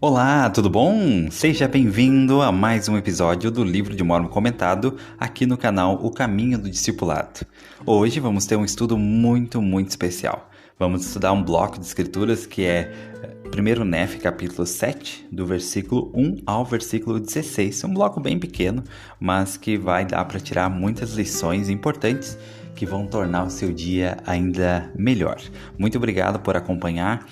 Olá, tudo bom? Seja bem-vindo a mais um episódio do Livro de Mórmon Comentado aqui no canal O Caminho do Discipulado. Hoje vamos ter um estudo muito especial. Vamos estudar um bloco de escrituras que é 1 Nef, capítulo 7, do versículo 1 ao versículo 16. Um bloco bem pequeno, mas que vai dar para tirar muitas lições importantes que vão tornar o seu dia ainda melhor. Muito obrigado por acompanhar.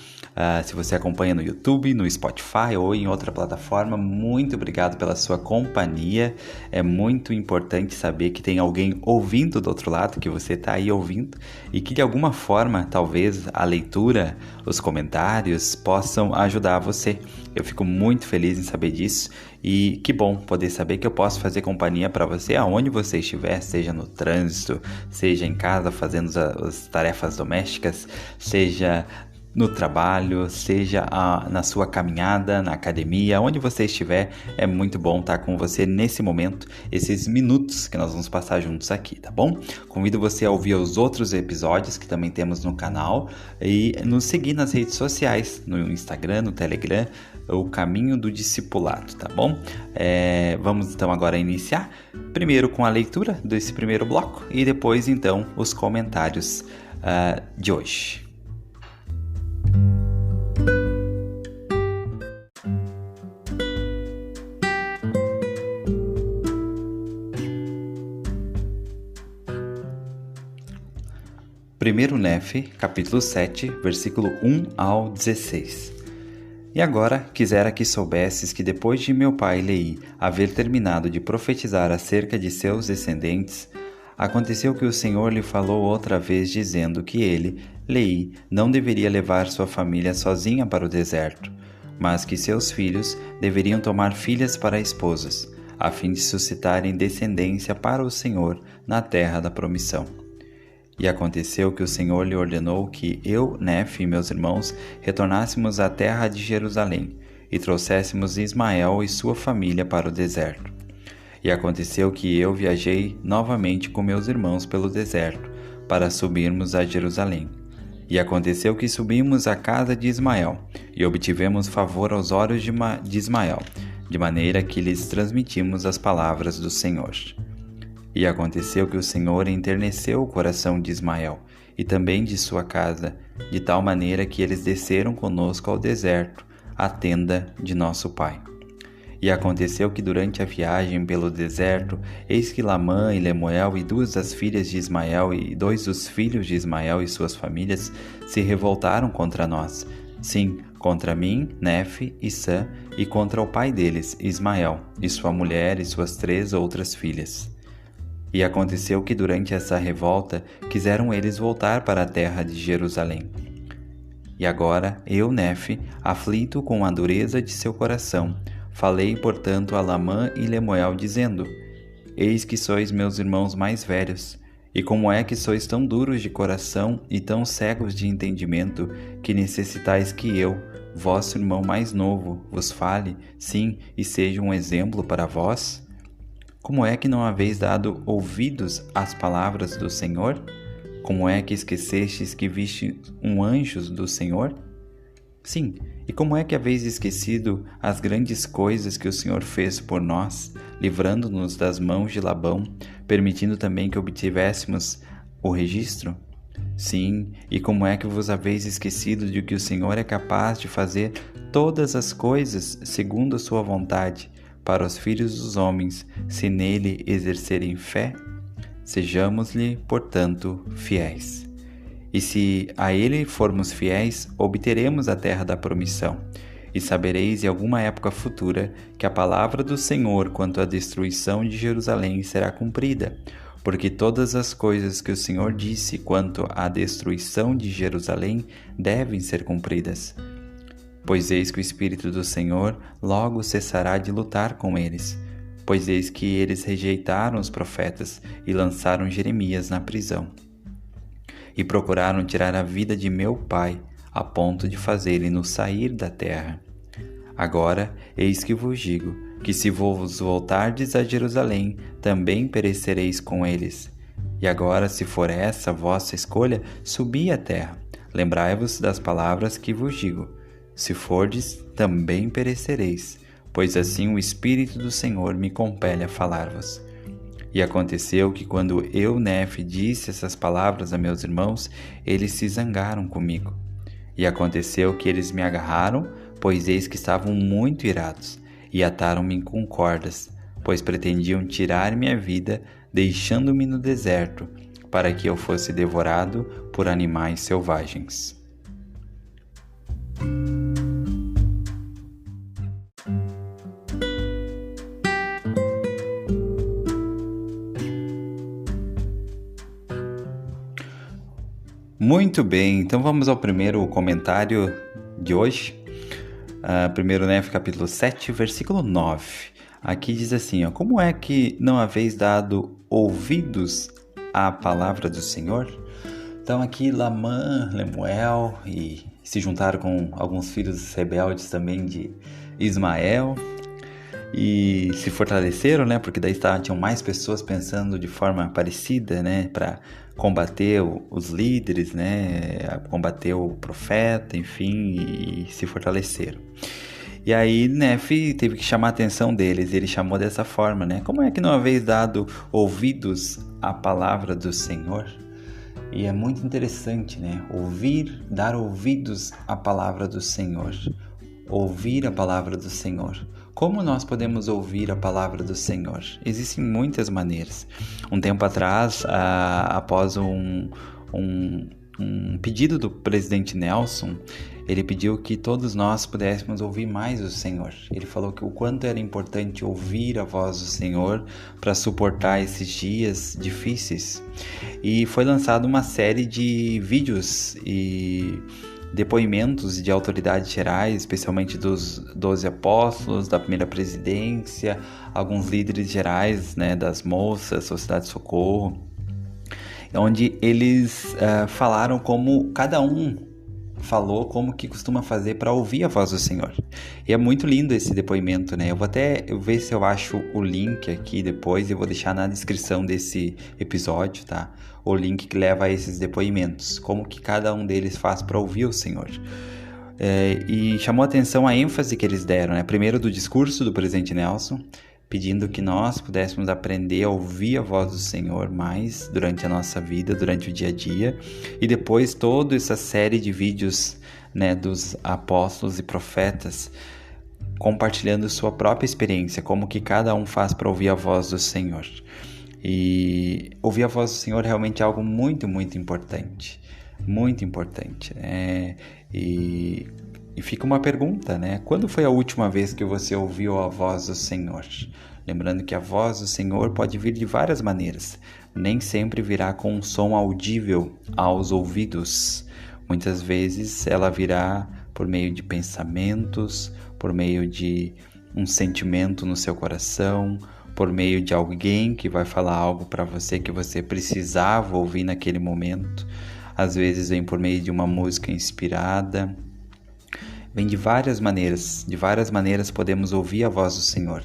Se você acompanha no YouTube, no Spotify ou em outra plataforma, muito obrigado pela sua companhia. É muito importante saber que tem alguém ouvindo do outro lado, que você está aí ouvindo e que de alguma forma, talvez a leitura, os comentários possam ajudar você. Eu fico muito feliz em saber disso e que bom poder saber que eu posso fazer companhia para você aonde você estiver, seja no trânsito, seja em casa fazendo as tarefas domésticas, seja no trabalho, seja na sua caminhada, na academia, onde você estiver. É muito bom estar com você nesse momento, esses minutos que nós vamos passar juntos aqui, tá bom? Convido você a ouvir os outros episódios que também temos no canal e nos seguir nas redes sociais, no Instagram, no Telegram, O Caminho do Discipulado, tá bom? Vamos então agora iniciar, primeiro com a leitura desse primeiro bloco e depois então os comentários de hoje. Primeiro Nef, capítulo 7, versículo 1 ao 16. E agora quisera que soubesses que depois de meu pai Leí haver terminado de profetizar acerca de seus descendentes, aconteceu que o Senhor lhe falou outra vez dizendo que ele, Leí, não deveria levar sua família sozinha para o deserto, mas que seus filhos deveriam tomar filhas para esposas, a fim de suscitarem descendência para o Senhor na terra da promissão. E aconteceu que o Senhor lhe ordenou que eu, Nef e meus irmãos retornássemos à terra de Jerusalém e trouxéssemos Ismael e sua família para o deserto. E aconteceu que eu viajei novamente com meus irmãos pelo deserto para subirmos a Jerusalém. E aconteceu que subimos à casa de Ismael e obtivemos favor aos olhos de Ismael, de maneira que lhes transmitimos as palavras do Senhor. E aconteceu que o Senhor enterneceu o coração de Ismael e também de sua casa, de tal maneira que eles desceram conosco ao deserto, à tenda de nosso pai. E aconteceu que durante a viagem pelo deserto, eis que Lamã e Lemuel e duas das filhas de Ismael e dois dos filhos de Ismael e suas famílias se revoltaram contra nós. Sim, contra mim, Nef e Sã, e contra o pai deles, Ismael, e sua mulher e suas 3 outras filhas. E aconteceu que durante essa revolta quiseram eles voltar para a terra de Jerusalém. E agora eu, Nef, aflito com a dureza de seu coração, falei, portanto, a Lamã e Lemuel, dizendo: Eis que sois meus irmãos mais velhos, e como é que sois tão duros de coração e tão cegos de entendimento, que necessitais que eu, vosso irmão mais novo, vos fale, sim, e seja um exemplo para vós? Como é que não haveis dado ouvidos às palavras do Senhor? Como é que esquecestes que viste um anjo do Senhor? Sim, e como é que haveis esquecido as grandes coisas que o Senhor fez por nós, livrando-nos das mãos de Labão, permitindo também que obtivéssemos o registro? Sim, e como é que vos haveis esquecido de que o Senhor é capaz de fazer todas as coisas segundo a sua vontade, para os filhos dos homens, se nele exercerem fé? Sejamos-lhe, portanto, fiéis. E se a ele formos fiéis, obteremos a terra da promissão. E sabereis em alguma época futura que a palavra do Senhor quanto à destruição de Jerusalém será cumprida, porque todas as coisas que o Senhor disse quanto à destruição de Jerusalém devem ser cumpridas. Pois eis que o Espírito do Senhor logo cessará de lutar com eles, pois eis que eles rejeitaram os profetas e lançaram Jeremias na prisão. E procuraram tirar a vida de meu pai, a ponto de fazerem-no sair da terra. Agora, eis que vos digo, que se vos voltardes a Jerusalém, também perecereis com eles. E agora, se for essa vossa escolha, subi à terra. Lembrai-vos das palavras que vos digo. Se fordes, também perecereis, pois assim o Espírito do Senhor me compele a falar-vos. E aconteceu que quando eu, Nefe, disse essas palavras a meus irmãos, eles se zangaram comigo. E aconteceu que eles me agarraram, pois eis que estavam muito irados, e ataram-me com cordas, pois pretendiam tirar minha vida, deixando-me no deserto, para que eu fosse devorado por animais selvagens. Muito bem, então vamos ao primeiro comentário de hoje. 1 Nefe, capítulo 7, versículo 9. Aqui diz assim, como é que não haveis dado ouvidos à palavra do Senhor? Então aqui Lamã, Lemuel e se juntaram com alguns filhos rebeldes também de Ismael e se fortaleceram, né? Porque daí tinham mais pessoas pensando de forma parecida, né? Para combater os líderes, né? Combater o profeta, enfim, e se fortaleceram. E aí Nefe teve que chamar a atenção deles, ele chamou dessa forma, né? Como é que não haveis dado ouvidos à palavra do Senhor? E é muito interessante, né? Dar ouvidos à palavra do Senhor. Ouvir a palavra do Senhor. Como nós podemos ouvir a palavra do Senhor? Existem muitas maneiras. Um tempo atrás, após um pedido do presidente Nelson, ele pediu que todos nós pudéssemos ouvir mais o Senhor. Ele falou que o quanto era importante ouvir a voz do Senhor para suportar esses dias difíceis. E foi lançada uma série de vídeos e depoimentos de autoridades gerais, especialmente dos 12 apóstolos, da primeira presidência, alguns líderes gerais, né, das moças, Sociedade de Socorro, onde eles falaram como cada um falou como que costuma fazer para ouvir a voz do Senhor. E é muito lindo esse depoimento, né? Eu vou até ver se eu acho o link aqui depois, eu vou deixar na descrição desse episódio, tá? O link que leva a esses depoimentos, como que cada um deles faz para ouvir o Senhor. E chamou a atenção a ênfase que eles deram, né? Primeiro do discurso do presidente Nelson, pedindo que nós pudéssemos aprender a ouvir a voz do Senhor mais durante a nossa vida, durante o dia a dia. E depois toda essa série de vídeos, né, dos apóstolos e profetas compartilhando sua própria experiência, como que cada um faz para ouvir a voz do Senhor. E ouvir a voz do Senhor é realmente algo muito, muito importante. Muito importante. E fica uma pergunta, né? Quando foi a última vez que você ouviu a voz do Senhor? Lembrando que a voz do Senhor pode vir de várias maneiras. Nem sempre virá com um som audível aos ouvidos. Muitas vezes ela virá por meio de pensamentos, por meio de um sentimento no seu coração, por meio de alguém que vai falar algo para você que você precisava ouvir naquele momento. Às vezes vem por meio de uma música inspirada. Vem de várias maneiras podemos ouvir a voz do Senhor.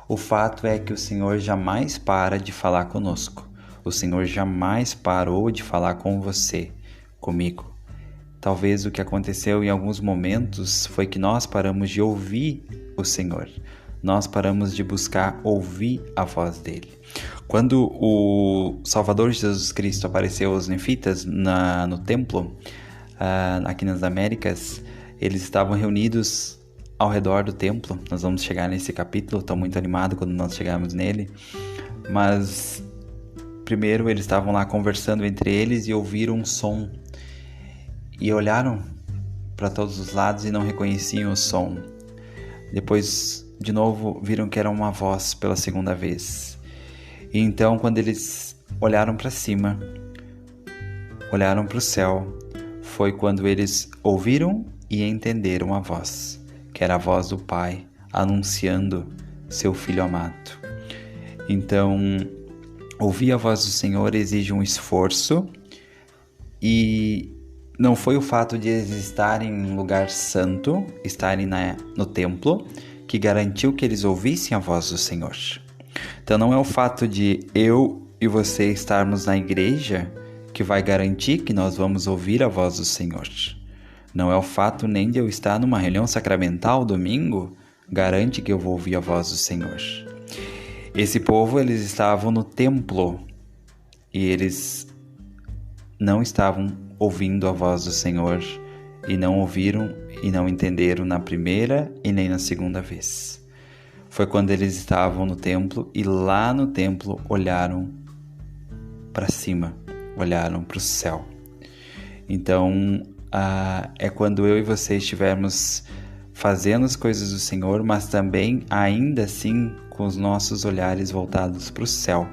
O fato é que o Senhor jamais para de falar conosco. O Senhor jamais parou de falar com você, comigo. Talvez o que aconteceu em alguns momentos foi que nós paramos de ouvir o Senhor. Nós paramos de buscar ouvir a voz dele. Quando o Salvador Jesus Cristo apareceu aos nefitas no templo, aqui nas Américas, eles estavam reunidos ao redor do templo. Nós vamos chegar nesse capítulo, estou muito animado quando nós chegarmos nele. Mas primeiro eles estavam lá conversando entre eles e ouviram um som. E olharam para todos os lados e não reconheciam o som. Depois, de novo, viram que era uma voz pela segunda vez. E então, quando eles olharam para cima, olharam para o céu, foi quando eles ouviram e entenderam a voz, que era a voz do Pai anunciando seu Filho amado. Então, ouvir a voz do Senhor exige um esforço, e não foi o fato de eles estarem em um lugar santo, estarem no templo, que garantiu que eles ouvissem a voz do Senhor. Então não é o fato de eu e você estarmos na igreja que vai garantir que nós vamos ouvir a voz do Senhor. Não é o fato nem de eu estar numa reunião sacramental domingo garante que eu vou ouvir a voz do Senhor. Esse povo, eles estavam no templo e eles não estavam ouvindo a voz do Senhor e não ouviram e não entenderam na primeira e nem na segunda vez. Foi quando eles estavam no templo e lá no templo olharam para cima, olharam para o céu. Então, é quando eu e você estivermos fazendo as coisas do Senhor, mas também ainda assim com os nossos olhares voltados para o céu,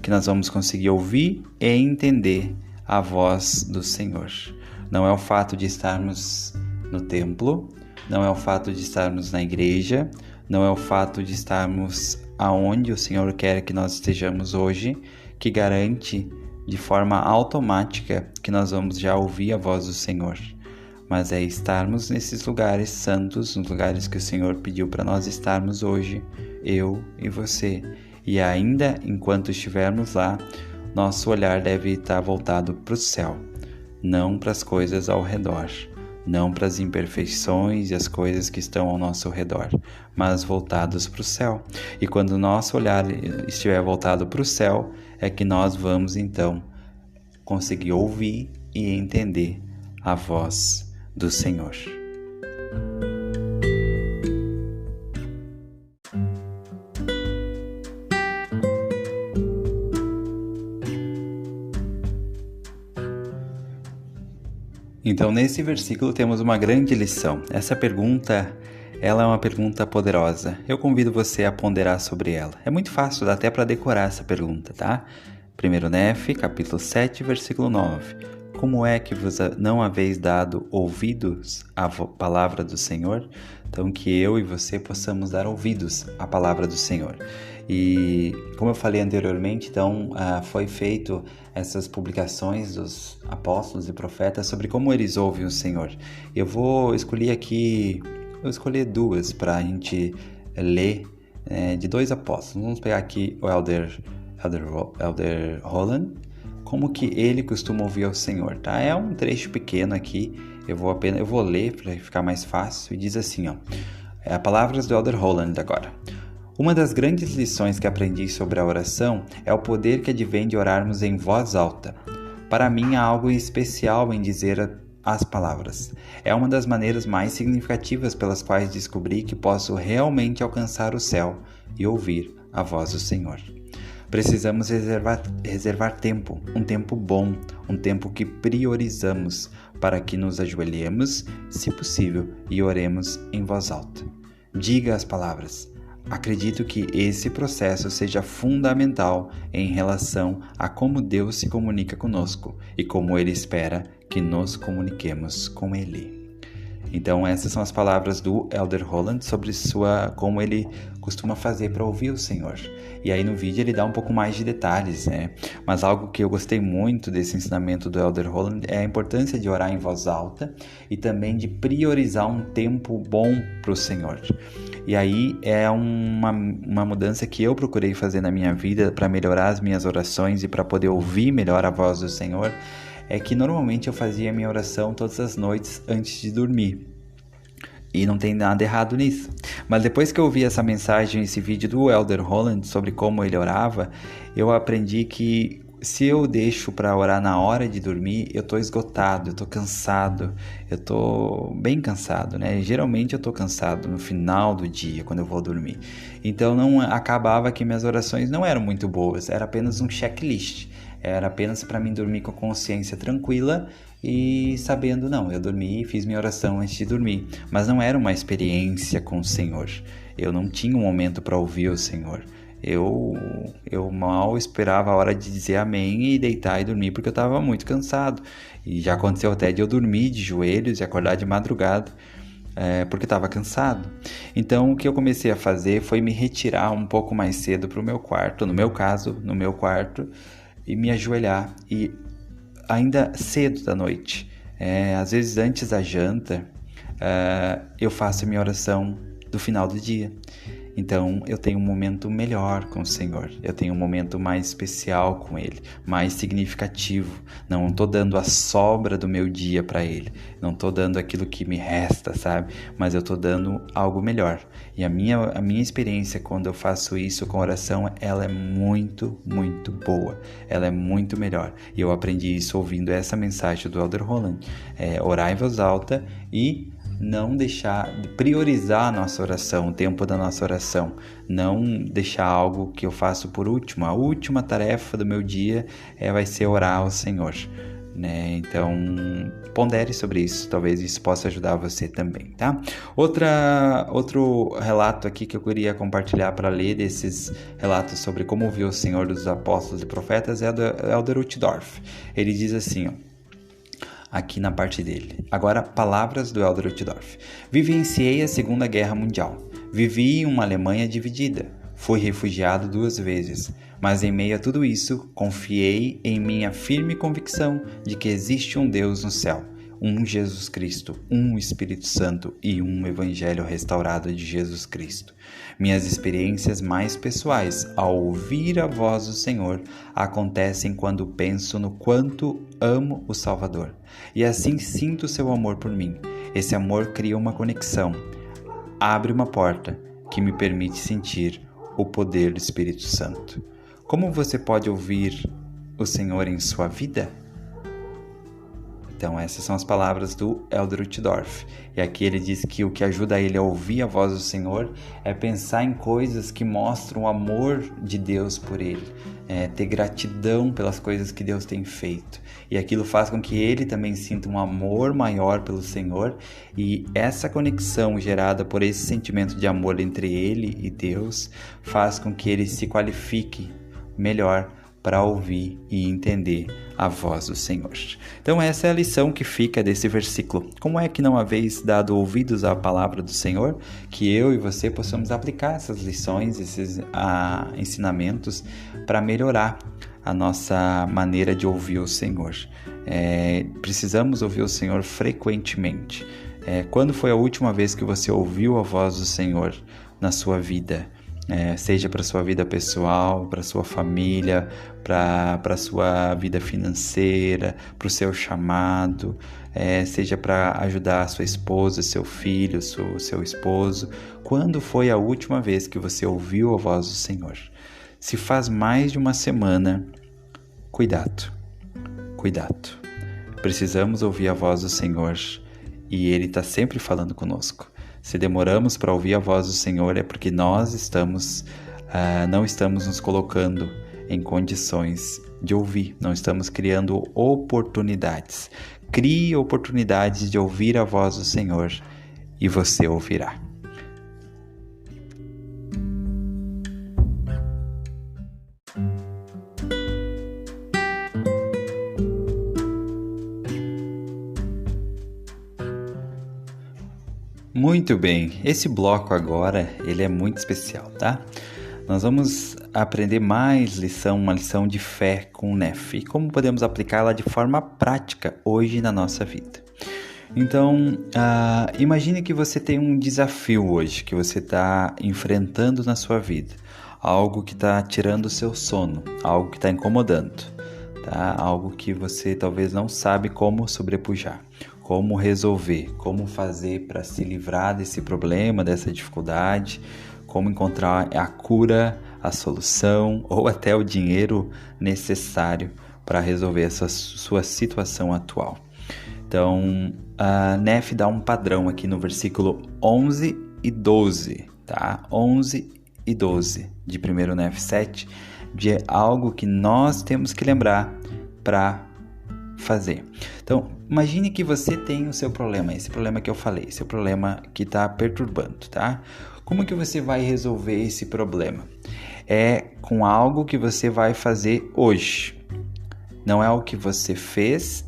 que nós vamos conseguir ouvir e entender a voz do Senhor. Não é o fato de estarmos no templo, não é o fato de estarmos na igreja, não é o fato de estarmos aonde o Senhor quer que nós estejamos hoje, que garante de forma automática que nós vamos já ouvir a voz do Senhor. Mas é estarmos nesses lugares santos, nos lugares que o Senhor pediu para nós estarmos hoje, eu e você. E ainda enquanto estivermos lá, nosso olhar deve estar voltado para o céu, não para as coisas ao redor, não para as imperfeições e as coisas que estão ao nosso redor, mas voltados para o céu. E quando o nosso olhar estiver voltado para o céu, é que nós vamos então conseguir ouvir e entender a voz do Senhor. Então, nesse versículo temos uma grande lição. Essa pergunta, ela é uma pergunta poderosa. Eu convido você a ponderar sobre ela. É muito fácil, dá até para decorar essa pergunta, tá? 1 Nef, capítulo 7, versículo 9. Como é que vos não haveis dado ouvidos à palavra do Senhor? Então, que eu e você possamos dar ouvidos à palavra do Senhor. E, como eu falei anteriormente, então, foi feito essas publicações dos apóstolos e profetas sobre como eles ouvem o Senhor. Eu vou escolher duas para a gente ler, de dois apóstolos. Vamos pegar aqui o Elder Holland, como que ele costuma ouvir ao Senhor, tá? É um trecho pequeno aqui, eu vou ler para ficar mais fácil, e diz assim, palavras do Elder Holland agora. Uma das grandes lições que aprendi sobre a oração é o poder que advém de orarmos em voz alta. Para mim há algo especial em dizer as palavras. É uma das maneiras mais significativas pelas quais descobri que posso realmente alcançar o céu e ouvir a voz do Senhor. Precisamos reservar tempo, um tempo bom, um tempo que priorizamos para que nos ajoelhemos, se possível, e oremos em voz alta. Diga as palavras. Acredito que esse processo seja fundamental em relação a como Deus se comunica conosco e como Ele espera que nos comuniquemos com Ele. Então, essas são as palavras do Elder Holland sobre como ele costuma fazer para ouvir o Senhor. E aí no vídeo ele dá um pouco mais de detalhes, né? Mas algo que eu gostei muito desse ensinamento do Elder Holland é a importância de orar em voz alta e também de priorizar um tempo bom para o Senhor. E aí é uma mudança que eu procurei fazer na minha vida para melhorar as minhas orações e para poder ouvir melhor a voz do Senhor. É que normalmente eu fazia minha oração todas as noites antes de dormir. E não tem nada errado nisso. Mas depois que eu ouvi essa mensagem, esse vídeo do Elder Holland sobre como ele orava, eu aprendi que se eu deixo para orar na hora de dormir, eu tô esgotado, eu tô cansado, eu tô bem cansado, né? Geralmente eu tô cansado no final do dia, quando eu vou dormir. Então acabava que minhas orações não eram muito boas, era apenas um checklist. Era apenas para mim dormir com a consciência tranquila e sabendo, eu dormi e fiz minha oração antes de dormir. Mas não era uma experiência com o Senhor. Eu não tinha um momento para ouvir o Senhor. Eu mal esperava a hora de dizer amém e deitar e dormir porque eu estava muito cansado. E já aconteceu até de eu dormir de joelhos e acordar de madrugada. Porque estava cansado. Então o que eu comecei a fazer foi me retirar um pouco mais cedo para o meu quarto, no meu quarto, e me ajoelhar, e ainda cedo da noite, às vezes antes da janta, eu faço minha oração do final do dia. Então eu tenho um momento melhor com o Senhor, eu tenho um momento mais especial com Ele, mais significativo. Não estou dando a sobra do meu dia para Ele, não estou dando aquilo que me resta, sabe? Mas eu estou dando algo melhor. E a minha experiência quando eu faço isso com oração, ela é muito, muito boa, ela é muito melhor. E eu aprendi isso ouvindo essa mensagem do Elder Holland. Orar em voz alta e não deixar de priorizar a nossa oração, o tempo da nossa oração, não deixar algo que eu faço por último. A última tarefa do meu dia vai ser orar ao Senhor, né? Então pondere sobre isso, talvez isso possa ajudar você também, tá? Outro relato aqui que eu queria compartilhar para ler desses relatos sobre como viu o Senhor dos apóstolos e profetas é do Elder Uchtdorf. Ele diz assim, aqui na parte dele. Agora, palavras do Elder Uchtdorf. Vivenciei a Segunda Guerra Mundial. Vivi em uma Alemanha dividida. Fui refugiado 2 vezes. Mas em meio a tudo isso, confiei em minha firme convicção de que existe um Deus no céu, um Jesus Cristo, um Espírito Santo e um Evangelho restaurado de Jesus Cristo. Minhas experiências mais pessoais ao ouvir a voz do Senhor acontecem quando penso no quanto amo o Salvador. E assim sinto seu amor por mim. Esse amor cria uma conexão, abre uma porta que me permite sentir o poder do Espírito Santo. Como você pode ouvir o Senhor em sua vida? Então essas são as palavras do Elder Uchtdorf. E aqui ele diz que o que ajuda ele a ouvir a voz do Senhor é pensar em coisas que mostram o amor de Deus por ele, ter gratidão pelas coisas que Deus tem feito. E aquilo faz com que ele também sinta um amor maior pelo Senhor, e essa conexão gerada por esse sentimento de amor entre ele e Deus faz com que ele se qualifique melhor para ouvir e entender a voz do Senhor. Então essa é a lição que fica desse versículo. Como é que não haveis dado ouvidos à palavra do Senhor? Que eu e você possamos aplicar essas lições, esses ensinamentos para melhorar a nossa maneira de ouvir o Senhor. Precisamos ouvir o Senhor frequentemente. Quando foi a última vez que você ouviu a voz do Senhor na sua vida? Seja para a sua vida pessoal, para a sua família, para a sua vida financeira, para o seu chamado, seja para ajudar a sua esposa, seu filho, seu esposo. Quando foi a última vez que você ouviu a voz do Senhor? Se faz mais de uma semana, cuidado. Precisamos ouvir a voz do Senhor e Ele está sempre falando conosco. Se demoramos para ouvir a voz do Senhor é porque nós não estamos nos colocando em condições de ouvir, não estamos criando oportunidades. Crie oportunidades de ouvir a voz do Senhor e você ouvirá. Muito bem, esse bloco agora, ele é muito especial, tá? Nós vamos aprender mais uma lição de fé com o Nef e como podemos aplicá-la de forma prática hoje na nossa vida. Então, imagine que você tem um desafio hoje, que você está enfrentando na sua vida, algo que está tirando o seu sono, algo que está incomodando, tá? Algo que você talvez não sabe como sobrepujar. Como resolver, como fazer para se livrar desse problema, dessa dificuldade, como encontrar a cura, a solução ou até o dinheiro necessário para resolver essa sua situação atual. Então, a Nef dá um padrão aqui no versículo 11 e 12, tá? 11 e 12 de 1 Nef 7, de algo que nós temos que lembrar para fazer. Então, imagine que você tem o seu problema, esse problema que eu falei, esse problema que está perturbando, tá? Como que você vai resolver esse problema? É com algo que você vai fazer hoje. Não é o que você fez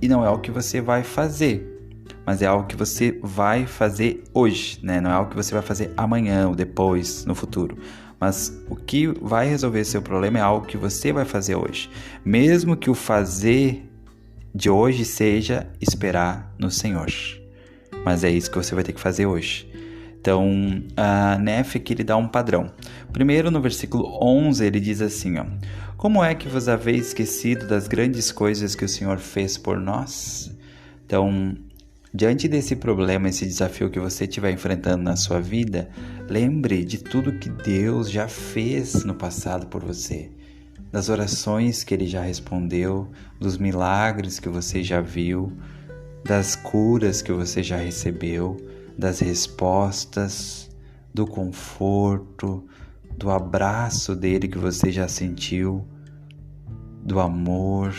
e não é o que você vai fazer, mas é algo que você vai fazer hoje, né? Não é algo que você vai fazer amanhã ou depois, no futuro. Mas o que vai resolver seu problema é algo que você vai fazer hoje. Mesmo que o fazer de hoje seja esperar no Senhor. Mas é isso que você vai ter que fazer hoje. Então, a Nefe aqui ele dá um padrão. Primeiro, no versículo 11, ele diz assim, ó: como é que vos haveis esquecido das grandes coisas que o Senhor fez por nós? Então, diante desse problema, esse desafio que você estiver enfrentando na sua vida, lembre de tudo que Deus já fez no passado por você. Das orações que Ele já respondeu, dos milagres que você já viu, das curas que você já recebeu, das respostas, do conforto, do abraço dele que você já sentiu, do amor,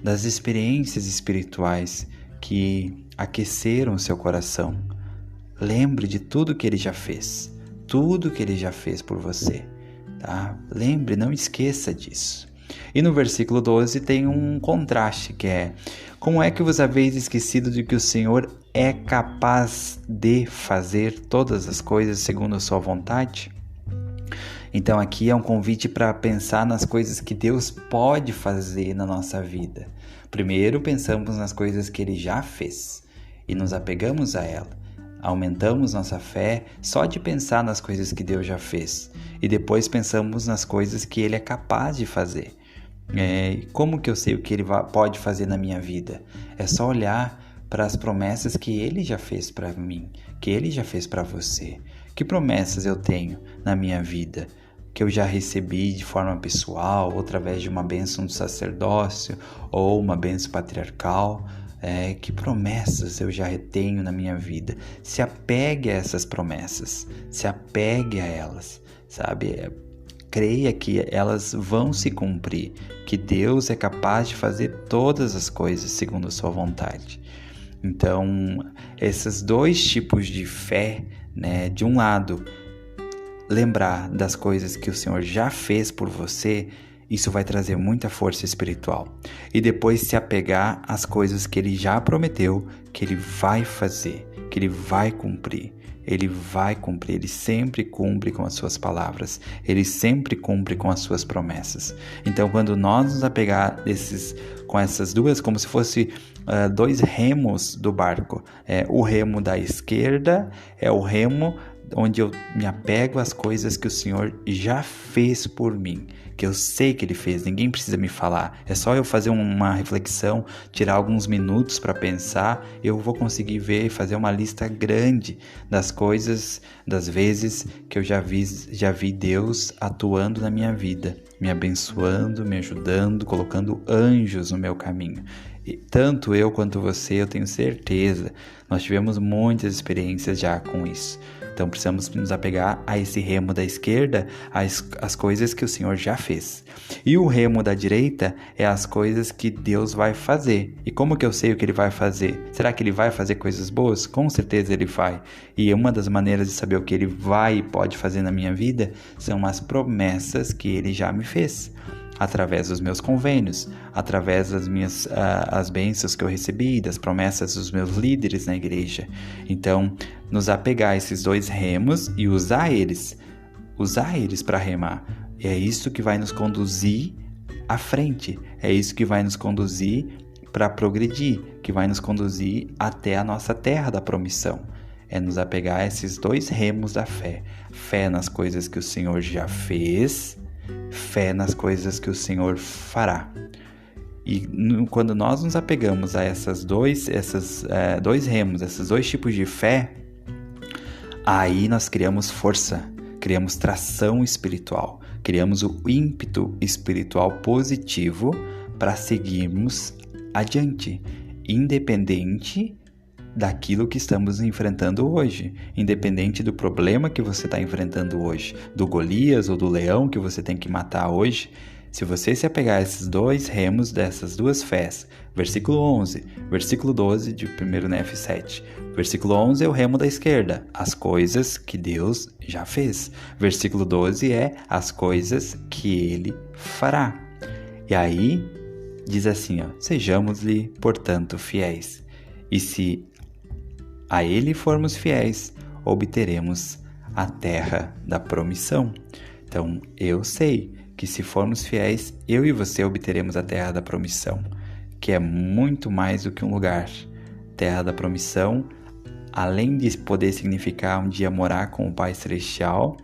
das experiências espirituais que aqueceram seu coração. Lembre de tudo que ele já fez, tudo que ele já fez por você, tá? Lembre, não esqueça disso. E no versículo 12 tem um contraste que é: como é que vos haveis esquecido de que o Senhor é capaz de fazer todas as coisas segundo a sua vontade? Então aqui é um convite para pensar nas coisas que Deus pode fazer na nossa vida. Primeiro pensamos nas coisas que Ele já fez e nos apegamos a ela. Aumentamos nossa fé só de pensar nas coisas que Deus já fez. E depois pensamos nas coisas que Ele é capaz de fazer. Como que eu sei o que Ele pode fazer na minha vida? É só olhar para as promessas que Ele já fez para mim, que Ele já fez para você. Que promessas eu tenho na minha vida que eu já recebi de forma pessoal, ou através de uma bênção do sacerdócio, ou uma bênção patriarcal? Que promessas eu já tenho na minha vida? Se apegue a essas promessas, se apegue a elas, sabe? Creia que elas vão se cumprir, que Deus é capaz de fazer todas as coisas segundo a sua vontade. Então, esses dois tipos de fé, né? De um lado, lembrar das coisas que o Senhor já fez por você, isso vai trazer muita força espiritual. E depois se apegar às coisas que Ele já prometeu, que Ele vai fazer, que Ele vai cumprir. Ele vai cumprir, Ele sempre cumpre com as suas palavras, Ele sempre cumpre com as suas promessas. Então, quando nós nos apegar com essas duas, como se fosse dois remos do barco, o remo da esquerda é o remo onde eu me apego às coisas que o Senhor já fez por mim, que eu sei que Ele fez, ninguém precisa me falar, é só eu fazer uma reflexão, tirar alguns minutos para pensar, eu vou conseguir ver e fazer uma lista grande das coisas, das vezes que eu já vi Deus atuando na minha vida, me abençoando, me ajudando, colocando anjos no meu caminho. E tanto eu quanto você, eu tenho certeza, nós tivemos muitas experiências já com isso. Então precisamos nos apegar a esse remo da esquerda, as coisas que o Senhor já fez. E o remo da direita é as coisas que Deus vai fazer. E como que eu sei o que Ele vai fazer? Será que Ele vai fazer coisas boas? Com certeza Ele vai. E uma das maneiras de saber o que Ele vai e pode fazer na minha vida são as promessas que Ele já me fez. Através dos meus convênios, através das minhas as bênçãos que eu recebi, das promessas dos meus líderes na igreja. Então, nos apegar a esses dois remos e usar eles para remar. É isso que vai nos conduzir à frente, é isso que vai nos conduzir para progredir, que vai nos conduzir até a nossa terra da promissão. É nos apegar a esses dois remos da fé. Fé nas coisas que o Senhor já fez, fé nas coisas que o Senhor fará. E quando nós nos apegamos a esses dois remos, esses dois tipos de fé, aí nós criamos força, criamos tração espiritual, criamos o ímpeto espiritual positivo para seguirmos adiante, independente daquilo que estamos enfrentando hoje, independente do problema que você está enfrentando hoje, do Golias ou do leão que você tem que matar hoje. Se você se apegar a esses dois remos dessas duas fés, versículo 11, versículo 12 de 1 Nefe 7. Versículo 11 é o remo da esquerda, as coisas que Deus já fez. Versículo 12 é as coisas que Ele fará. E aí diz assim, sejamos-lhe, portanto, fiéis. E se a Ele formos fiéis, obteremos a terra da promissão. Então, eu sei que se formos fiéis, eu e você obteremos a terra da promissão, que é muito mais do que um lugar. Terra da promissão, além de poder significar um dia morar com o Pai Celestial,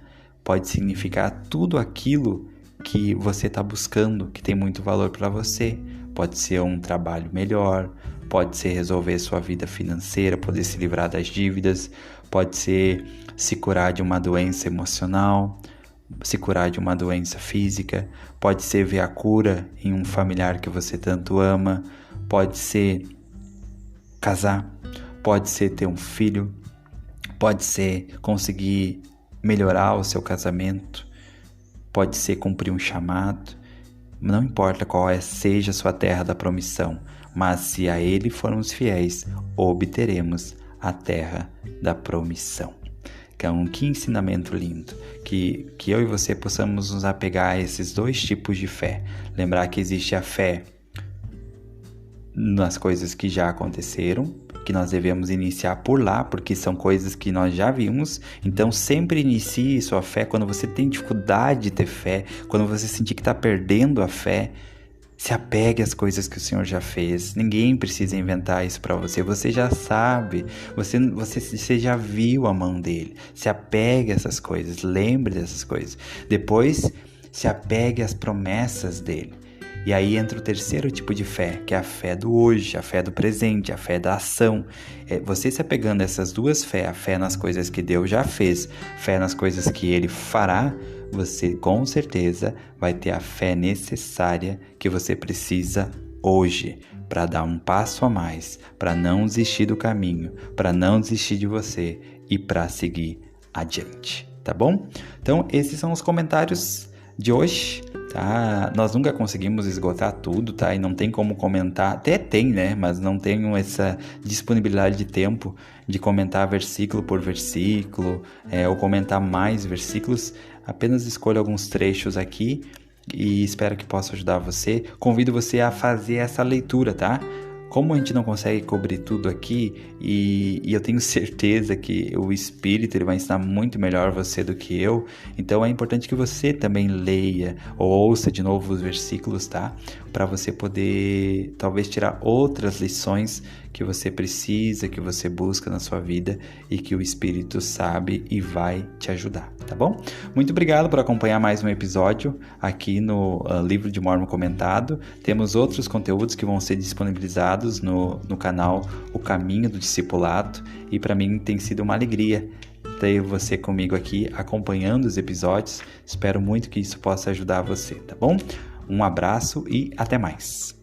pode significar tudo aquilo que você está buscando, que tem muito valor para você. Pode ser um trabalho melhor, pode ser resolver sua vida financeira, poder se livrar das dívidas, pode ser se curar de uma doença emocional, se curar de uma doença física, pode ser ver a cura em um familiar que você tanto ama, pode ser casar, pode ser ter um filho, pode ser conseguir melhorar o seu casamento, pode ser cumprir um chamado. Não importa qual seja a sua terra da promissão, mas se a Ele formos fiéis, obteremos a terra da promissão. Então, que ensinamento lindo, que eu e você possamos nos apegar a esses dois tipos de fé. Lembrar que existe a fé nas coisas que já aconteceram, que nós devemos iniciar por lá, porque são coisas que nós já vimos. Então sempre inicie sua fé quando você tem dificuldade de ter fé, quando você sentir que está perdendo a fé. Se apegue às coisas que o Senhor já fez. Ninguém precisa inventar isso para você. Você já sabe. Você já viu a mão dele. Se apegue a essas coisas. Lembre dessas coisas. Depois, se apegue às promessas dele. E aí entra o terceiro tipo de fé, que é a fé do hoje, a fé do presente, a fé da ação. Você se apegando a essas duas fés, a fé nas coisas que Deus já fez, fé nas coisas que Ele fará, você com certeza vai ter a fé necessária que você precisa hoje para dar um passo a mais, para não desistir do caminho, para não desistir de você e para seguir adiante, tá bom? Então esses são os comentários de hoje, tá? Nós nunca conseguimos esgotar tudo, tá? E não tem como comentar, até tem, né? Mas não tenho essa disponibilidade de tempo de comentar versículo por versículo, ou comentar mais versículos. Apenas escolho alguns trechos aqui e espero que possa ajudar você. Convido você a fazer essa leitura, tá? Como a gente não consegue cobrir tudo aqui, e eu tenho certeza que o Espírito ele vai ensinar muito melhor você do que eu, então é importante que você também leia ou ouça de novo os versículos, tá? Para você poder talvez tirar outras lições que você precisa, que você busca na sua vida e que o Espírito sabe e vai te ajudar, tá bom? Muito obrigado por acompanhar mais um episódio aqui no Livro de Mórmon Comentado. Temos outros conteúdos que vão ser disponibilizados no canal O Caminho do Discipulado, e para mim tem sido uma alegria ter você comigo aqui acompanhando os episódios. Espero muito que isso possa ajudar você, tá bom? Um abraço e até mais!